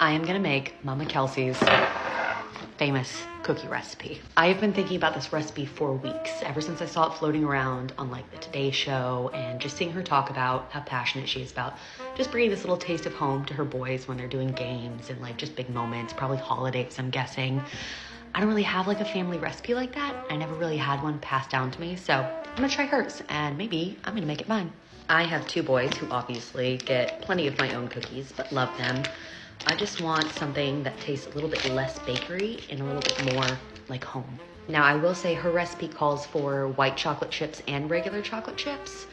I am gonna make Mama Kelce's famous cookie recipe. I have been thinking about this recipe for weeks, ever since I saw it floating around on like the Today Show and just seeing her talk about how passionate she is about just bringing this little taste of home to her boys when they're doing games and like just big moments, probably holidays, I'm guessing. I don't really have like a family recipe like that. I never really had one passed down to me, so I'm gonna try hers and maybe I'm gonna make it mine. I have two boys who obviously get plenty of my own cookies, but love them. I just want something that tastes a little bit less bakery and a little bit more like home. Now, I will say her recipe calls for white chocolate chips and regular chocolate chips,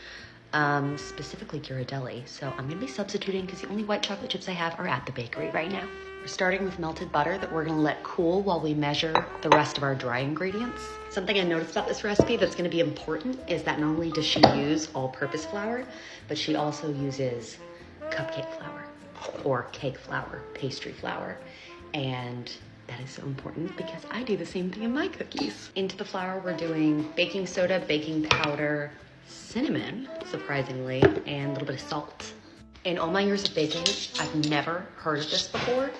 specifically Ghirardelli. So I'm gonna be substituting because the only white chocolate chips I have are at the bakery right now. We're starting with melted butter that we're gonna let cool while we measure the rest of our dry ingredients. Something I noticed about this recipe that's gonna be important is that not only does she use all-purpose flour, but she also uses cupcake flour or cake flour, pastry flour. And that is so important because I do the same thing in my cookies. Into the flour, we're doing baking soda, baking powder, cinnamon, surprisingly, and a little bit of salt. In all my years of baking, I've never heard of this before,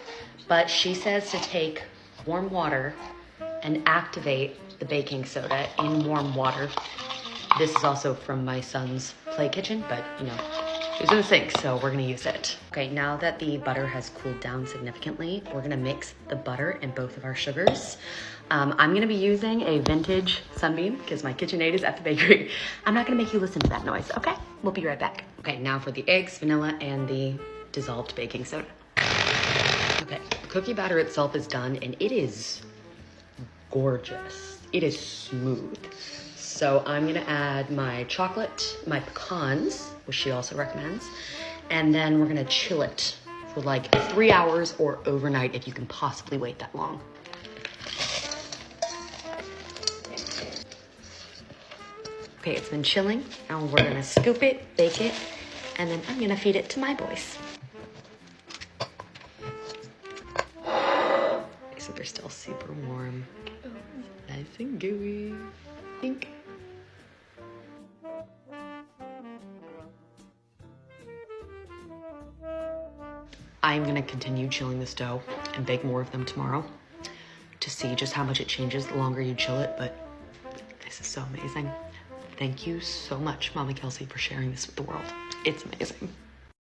but she says to take warm water and activate the baking soda in warm water. This is also from my son's play kitchen, but you know, it was in the sink, so we're gonna use it. Okay, now that the butter has cooled down significantly, we're gonna mix the butter and both of our sugars. I'm gonna be using a vintage Sunbeam because my KitchenAid is at the bakery. I'm not gonna make you listen to that noise, okay? We'll be right back. Okay, now for the eggs, vanilla, and the dissolved baking soda. Okay, the cookie batter itself is done and it is gorgeous. It is smooth. So I'm gonna add my chocolate, my pecans, which she also recommends, and then we're gonna chill it for like 3 hours or overnight if you can possibly wait that long. Okay, it's been chilling, and we're gonna scoop it, bake it, and then I'm gonna feed it to my boys. So they're still super warm. Oh, nice and gooey. Pink. I'm gonna continue chilling this dough and bake more of them tomorrow to see just how much it changes the longer you chill it, but this is so amazing. Thank you so much, Mama Kelce, for sharing this with the world. It's amazing.